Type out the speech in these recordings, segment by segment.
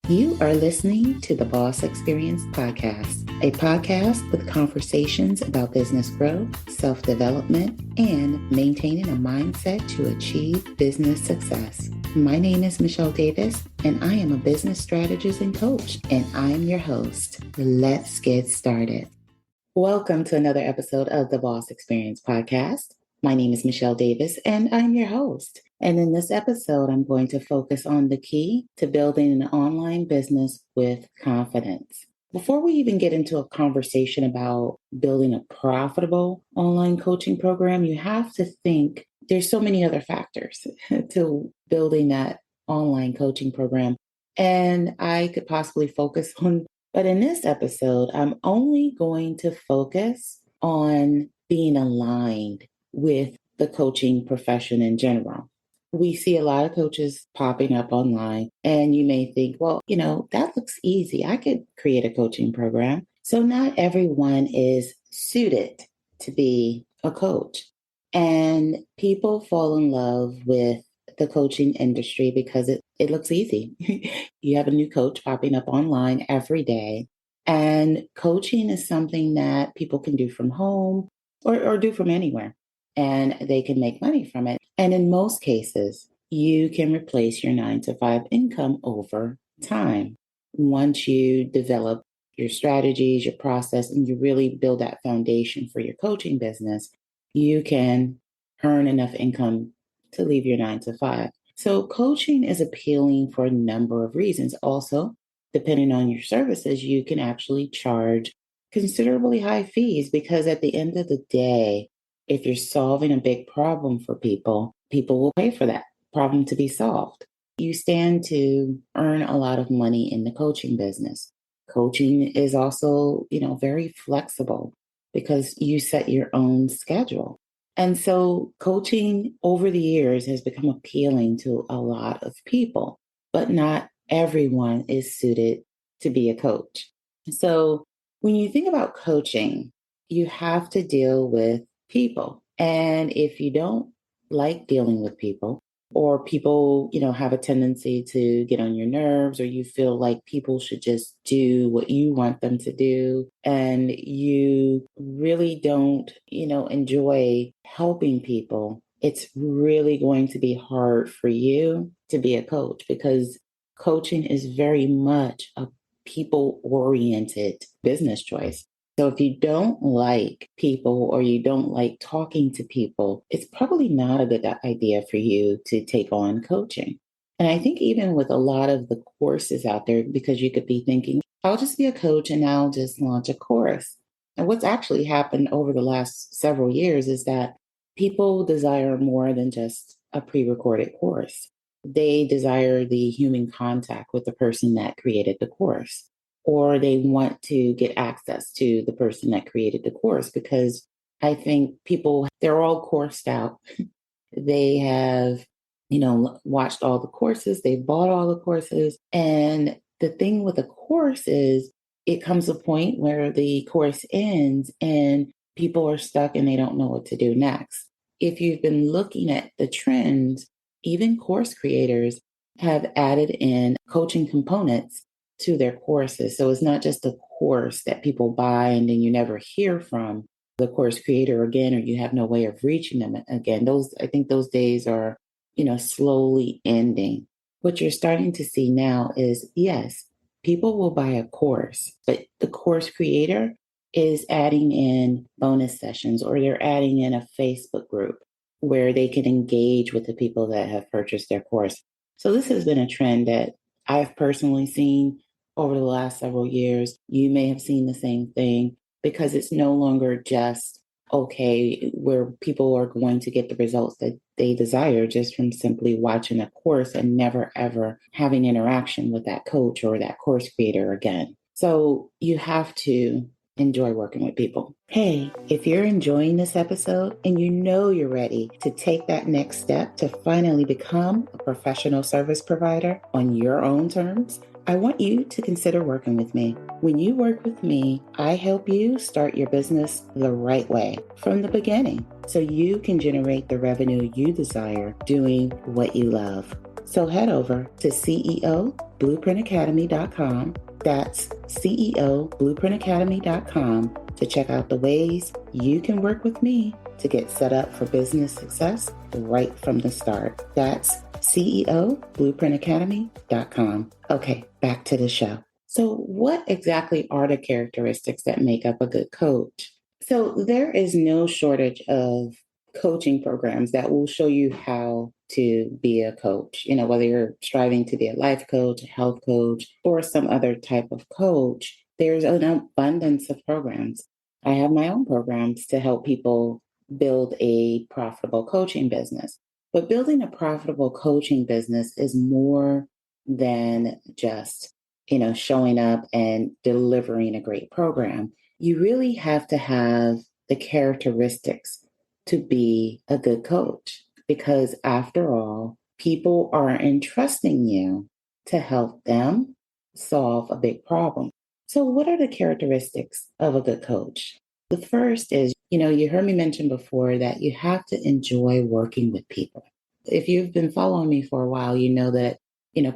You are listening to the Boss Experience Podcast, a podcast with conversations about business growth, self-development, and maintaining a mindset to achieve business success. My name is Michele Davis, and I am a business strategist and coach, and I am your host. Let's get started. Welcome to another episode of the Boss Experience Podcast. My name is Michele Davis, and I'm your host. And in this episode, I'm going to focus on the key to building an online business with confidence. Before we even get into a conversation about building a profitable online coaching program, you have to think there's so many other factors to building that online coaching program. And I could possibly focus on, but in this episode, I'm only going to focus on being aligned with the coaching profession in general. We see a lot of coaches popping up online, and you may think, well, that looks easy. I could create a coaching program. So not everyone is suited to be a coach. And people fall in love with the coaching industry because it looks easy. You have a new coach popping up online every day. And coaching is something that people can do from home or do from anywhere. And they can make money from it. And in most cases, you can replace your 9-to-5 income over time. Once you develop your strategies, your process, and you really build that foundation for your coaching business, you can earn enough income to leave your 9-to-5. So coaching is appealing for a number of reasons. Also, depending on your services, you can actually charge considerably high fees because at the end of the day, if you're solving a big problem for people, people will pay for that problem to be solved. You stand to earn a lot of money in the coaching business. Coaching is also, very flexible because you set your own schedule. And so coaching over the years has become appealing to a lot of people, but not everyone is suited to be a coach. So when you think about coaching, you have to deal with people. And if you don't like dealing with people, or people, have a tendency to get on your nerves, or you feel like people should just do what you want them to do, and you really don't, enjoy helping people, it's really going to be hard for you to be a coach because coaching is very much a people-oriented business choice. So if you don't like people or you don't like talking to people, it's probably not a good idea for you to take on coaching. And I think even with a lot of the courses out there, because you could be thinking, I'll just be a coach and I'll just launch a course. And what's actually happened over the last several years is that people desire more than just a pre-recorded course. They desire the human contact with the person that created the course, or they want to get access to the person that created the course because I think people, they're all coursed out. They have, watched all the courses, they bought all the courses. And the thing with a course is it comes a point where the course ends and people are stuck and they don't know what to do next. If you've been looking at the trends, even course creators have added in coaching components to their courses. So it's not just a course that people buy and then you never hear from the course creator again, or you have no way of reaching them again. I think those days are, slowly ending. What you're starting to see now is, yes, people will buy a course, but the course creator is adding in bonus sessions, or they're adding in a Facebook group where they can engage with the people that have purchased their course. So this has been a trend that I've personally seen over the last several years. You may have seen the same thing because it's no longer just, where people are going to get the results that they desire just from simply watching a course and never, ever having interaction with that coach or that course creator again. So you have to enjoy working with people. Hey, if you're enjoying this episode and you're ready to take that next step to finally become a professional service provider on your own terms, I want you to consider working with me. When you work with me, I help you start your business the right way from the beginning so you can generate the revenue you desire doing what you love. So head over to CEO ceoblueprintacademy.com. That's ceoblueprintacademy.com to check out the ways you can work with me to get set up for business success right from the start. That's ceoblueprintacademy.com. Okay, back to the show. So what exactly are the characteristics that make up a good coach? So there is no shortage of coaching programs that will show you how to be a coach. Whether you're striving to be a life coach, a health coach, or some other type of coach, there's an abundance of programs. I have my own programs to help people build a profitable coaching business. But building a profitable coaching business is more than just, showing up and delivering a great program. You really have to have the characteristics to be a good coach because, after all, people are entrusting you to help them solve a big problem. So, what are the characteristics of a good coach? The first is, you heard me mention before that you have to enjoy working with people. If you've been following me for a while, you know that,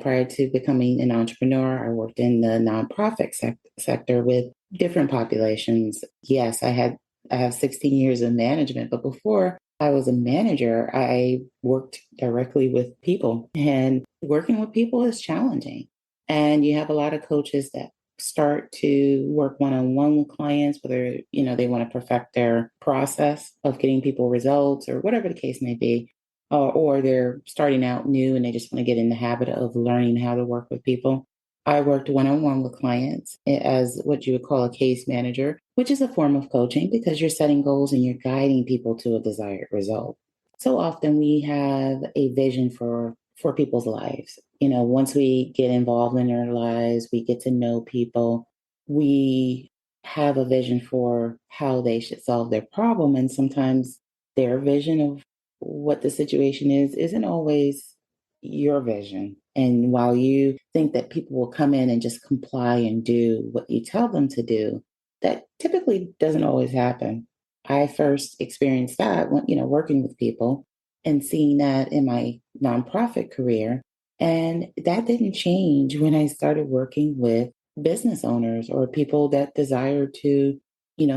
prior to becoming an entrepreneur, I worked in the nonprofit sector with different populations. Yes, I have 16 years of management, but before I was a manager, I worked directly with people, and working with people is challenging. And you have a lot of coaches that start to work one-on-one with clients, whether, they want to perfect their process of getting people results or whatever the case may be, or they're starting out new and they just want to get in the habit of learning how to work with people. I worked one-on-one with clients as what you would call a case manager, which is a form of coaching because you're setting goals and you're guiding people to a desired result. So often we have a vision for people's lives. Once we get involved in their lives, we get to know people, we have a vision for how they should solve their problem. And sometimes their vision of what the situation is isn't always your vision. And while you think that people will come in and just comply and do what you tell them to do, that typically doesn't always happen. I first experienced that when, working with people and seeing that in my nonprofit career. And that didn't change when I started working with business owners or people that desire to,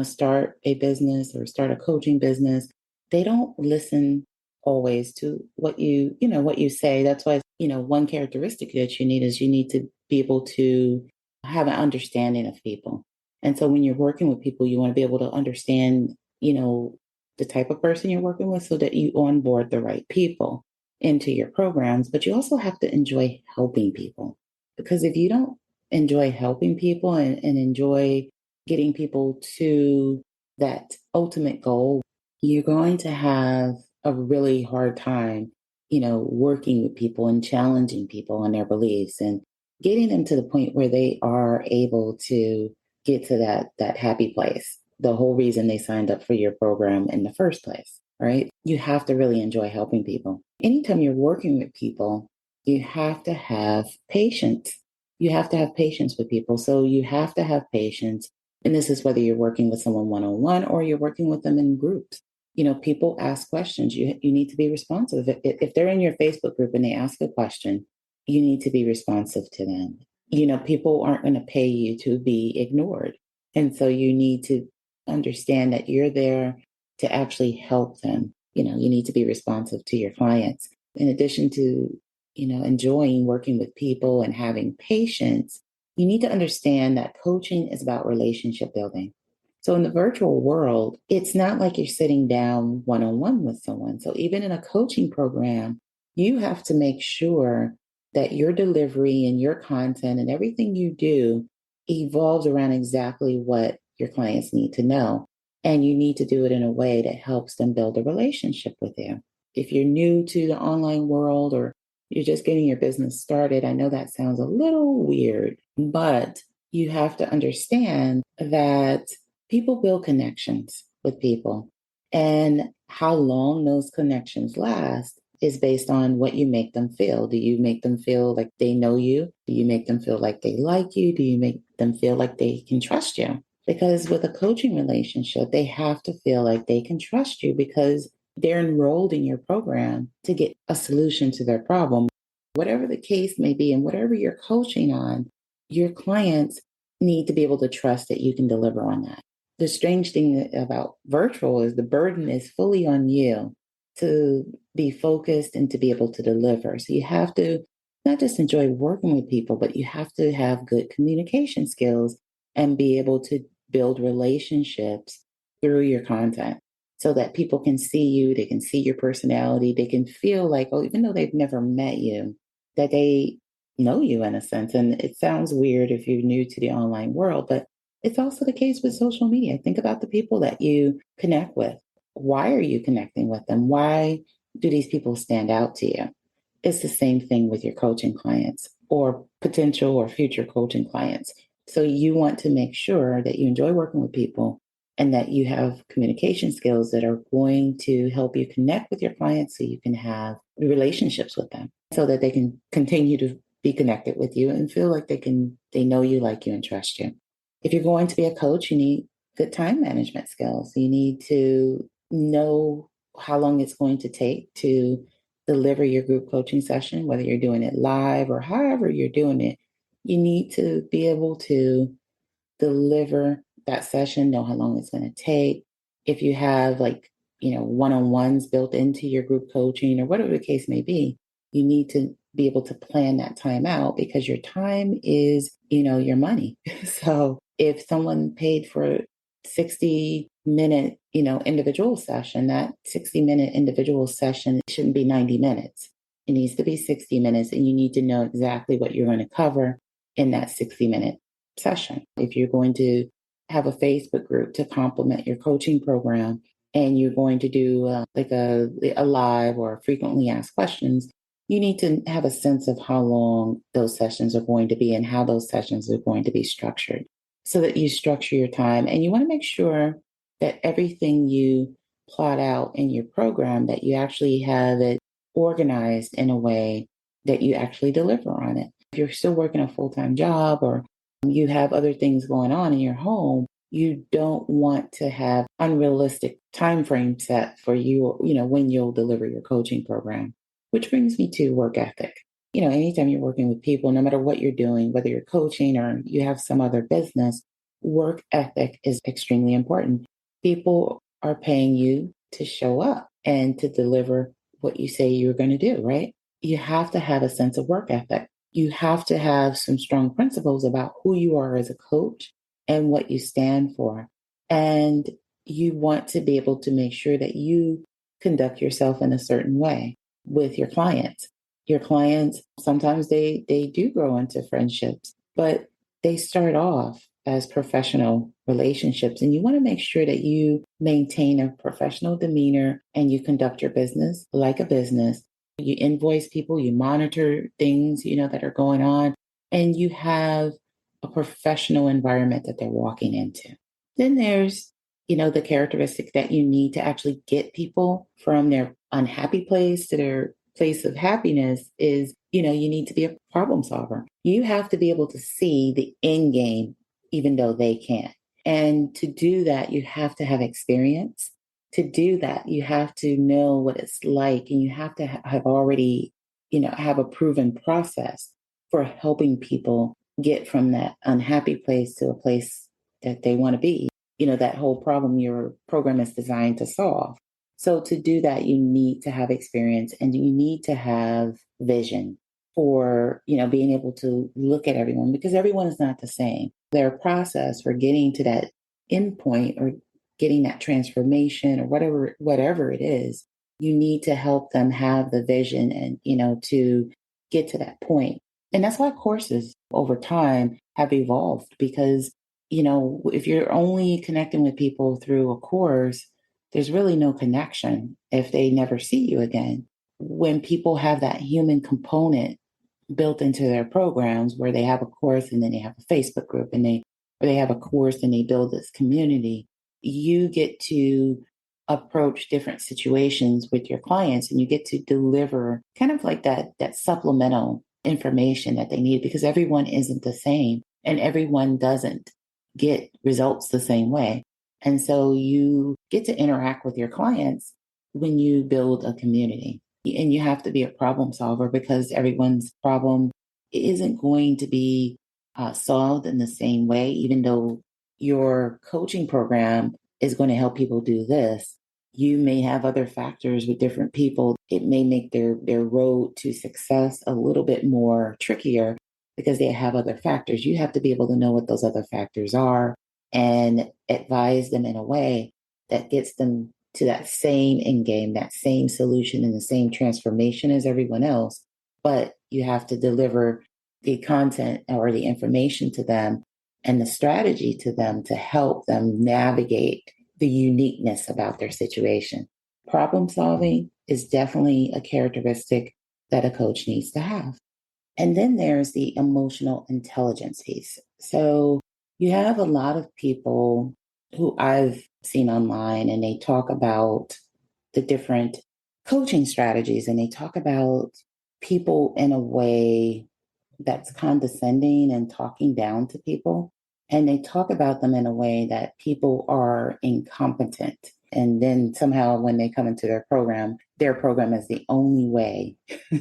start a business or start a coaching business. They don't listen always to what you say. That's why, one characteristic that you need is you need to be able to have an understanding of people. And so when you're working with people, you want to be able to understand, the type of person you're working with so that you onboard the right people into your programs. But you also have to enjoy helping people, because if you don't enjoy helping people and enjoy getting people to that ultimate goal, you're going to have a really hard time, working with people and challenging people on their beliefs and getting them to the point where they are able to get to that happy place. The whole reason they signed up for your program in the first place, right? You have to really enjoy helping people. Anytime you're working with people, you have to have patience. You have to have patience with people. So you have to have patience. And this is whether you're working with someone one-on-one or you're working with them in groups. People ask questions. You need to be responsive. If they're in your Facebook group and they ask a question, you need to be responsive to them. People aren't going to pay you to be ignored. And so you need to understand that you're there to actually help them. You need to be responsive to your clients. In addition to, enjoying working with people and having patience, you need to understand that coaching is about relationship building. So in the virtual world, it's not like you're sitting down one-on-one with someone. So even in a coaching program, you have to make sure that your delivery and your content and everything you do evolves around exactly what your clients need to know. And you need to do it in a way that helps them build a relationship with you. If you're new to the online world or you're just getting your business started, I know that sounds a little weird, but you have to understand that people build connections with people. And how long those connections last is based on what you make them feel. Do you make them feel like they know you? Do you make them feel like they like you? Do you make them feel like they can trust you? Because with a coaching relationship, they have to feel like they can trust you because they're enrolled in your program to get a solution to their problem. Whatever the case may be, and whatever you're coaching on, your clients need to be able to trust that you can deliver on that. The strange thing about virtual is the burden is fully on you to be focused and to be able to deliver. So you have to not just enjoy working with people, but you have to have good communication skills and be able to build relationships through your content so that people can see you, they can see your personality, they can feel like, oh, even though they've never met you, that they know you in a sense. And it sounds weird if you're new to the online world, but it's also the case with social media. Think about the people that you connect with. Why are you connecting with them? Why do these people stand out to you? It's the same thing with your coaching clients or potential or future coaching clients. So you want to make sure that you enjoy working with people and that you have communication skills that are going to help you connect with your clients so you can have relationships with them so that they can continue to be connected with you and feel like they know you, like you, and trust you. If you're going to be a coach, you need good time management skills. You need to know how long it's going to take to deliver your group coaching session, whether you're doing it live or however you're doing it. You need to be able to deliver that session, know how long it's going to take. If you have one-on-ones built into your group coaching or whatever the case may be, you need to be able to plan that time out because your time is, your money. So if someone paid for a 60-minute, individual session, that 60-minute individual session shouldn't be 90 minutes. It needs to be 60 minutes and you need to know exactly what you're going to cover in that 60-minute session. If you're going to have a Facebook group to complement your coaching program and you're going to do a live or frequently asked questions, you need to have a sense of how long those sessions are going to be and how those sessions are going to be structured so that you structure your time. And you want to make sure that everything you plot out in your program, that you actually have it organized in a way that you actually deliver on it. If you're still working a full-time job or you have other things going on in your home, you don't want to have unrealistic time frame set for you, when you'll deliver your coaching program. Which brings me to work ethic. Anytime you're working with people, no matter what you're doing, whether you're coaching or you have some other business, work ethic is extremely important. People are paying you to show up and to deliver what you say you're going to do, right? You have to have a sense of work ethic. You have to have some strong principles about who you are as a coach and what you stand for. And you want to be able to make sure that you conduct yourself in a certain way with your clients. Your clients, sometimes they do grow into friendships, but they start off as professional relationships. And you want to make sure that you maintain a professional demeanor and you conduct your business like a business. You invoice people, you monitor things, that are going on, and you have a professional environment that they're walking into. Then there's, the characteristic that you need to actually get people from their unhappy place to their place of happiness is, you need to be a problem solver. You have to be able to see the end game, even though they can't. And to do that, you have to have experience. To do that, you have to know what it's like and you have to have already, have a proven process for helping people get from that unhappy place to a place that they want to be. That whole problem your program is designed to solve. So to do that, you need to have experience and you need to have vision for, being able to look at everyone because everyone is not the same. Their process for getting to that endpoint or getting that transformation or whatever it is, you need to help them have the vision and, to get to that point. And that's why courses over time have evolved because, if you're only connecting with people through a course, there's really no connection if they never see you again. When people have that human component built into their programs where they have a course and then they have a Facebook group or they have a course and they build this community, you get to approach different situations with your clients and you get to deliver kind of like that supplemental information that they need because everyone isn't the same and everyone doesn't get results the same way. And so you get to interact with your clients when you build a community. And you have to be a problem solver because everyone's problem isn't going to be solved in the same way, even though your coaching program is going to help people do this. You may have other factors with different people. It may make their road to success a little bit more trickier because they have other factors. You have to be able to know what those other factors are and advise them in a way that gets them to that same end game, that same solution and the same transformation as everyone else. But you have to deliver the content or the information to them and the strategy to them to help them navigate the uniqueness about their situation. Problem solving is definitely a characteristic that a coach needs to have. And then there's the emotional intelligence piece. So you have a lot of people who I've seen online and they talk about the different coaching strategies and they talk about people in a way that's condescending and talking down to people. And they talk about them in a way that people are incompetent. And then somehow when they come into their program is the only way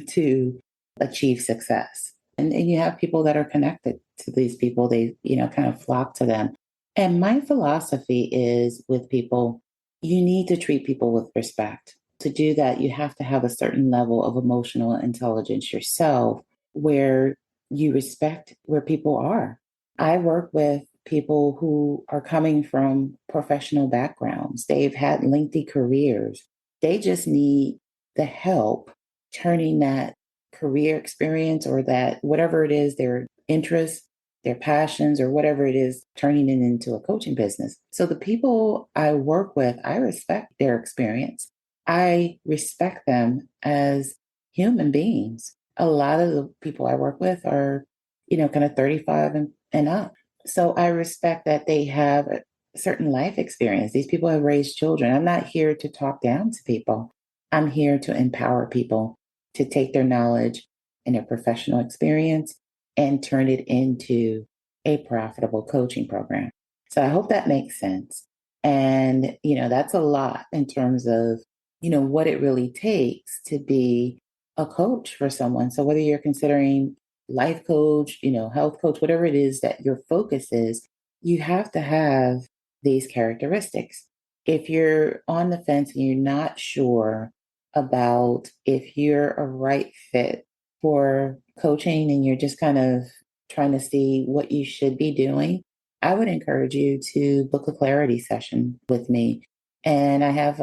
to achieve success. And you have people that are connected to these people, they, kind of flock to them. And my philosophy is with people, you need to treat people with respect. To do that, you have to have a certain level of emotional intelligence yourself where you respect where people are. I work with people who are coming from professional backgrounds. They've had lengthy careers. They just need the help turning that career experience or that whatever it is, their interests, their passions, or whatever it is, turning it into a coaching business. So the people I work with, I respect their experience. I respect them as human beings. A lot of the people I work with are, kind of 35 and up. So I respect that they have a certain life experience. These people have raised children. I'm not here to talk down to people. I'm here to empower people to take their knowledge and their professional experience and turn it into a profitable coaching program. So I hope that makes sense. And, that's a lot in terms of, what it really takes to be a coach for someone. So whether you're considering life coach, health coach, whatever it is that your focus is, you have to have these characteristics. If you're on the fence and you're not sure about if you're a right fit for coaching and you're just kind of trying to see what you should be doing, I would encourage you to book a clarity session with me. And I have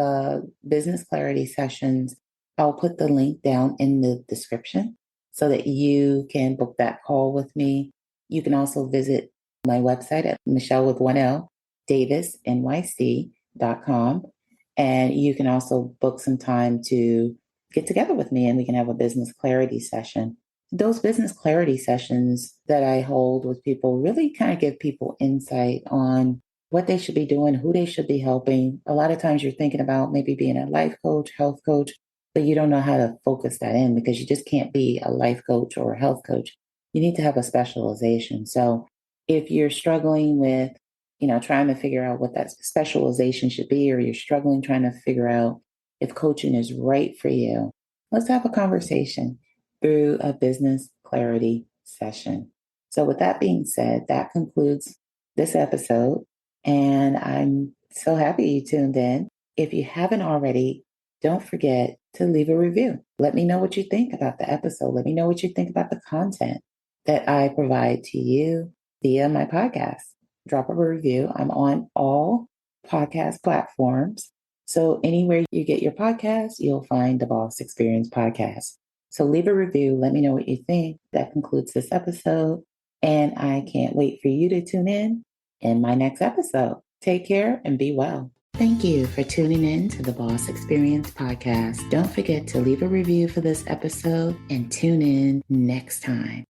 business clarity sessions. I'll put the link down in the description so that you can book that call with me. You can also visit my website at Michele with 1L, davisnyc.com. And you can also book some time to get together with me and we can have a business clarity session. Those business clarity sessions that I hold with people really kind of give people insight on what they should be doing, who they should be helping. A lot of times you're thinking about maybe being a life coach, health coach, but you don't know how to focus that in because you just can't be a life coach or a health coach. You need to have a specialization. So if you're struggling with, trying to figure out what that specialization should be, or you're struggling trying to figure out if coaching is right for you, let's have a conversation through a business clarity session. So with that being said, that concludes this episode. And I'm so happy you tuned in. If you haven't already, don't forget to leave a review. Let me know what you think about the episode. Let me know what you think about the content that I provide to you via my podcast. Drop a review. I'm on all podcast platforms. So anywhere you get your podcast, you'll find the Boss Experience podcast. So leave a review. Let me know what you think. That concludes this episode. And I can't wait for you to tune in my next episode. Take care and be well. Thank you for tuning in to the Boss Experience podcast. Don't forget to leave a review for this episode and tune in next time.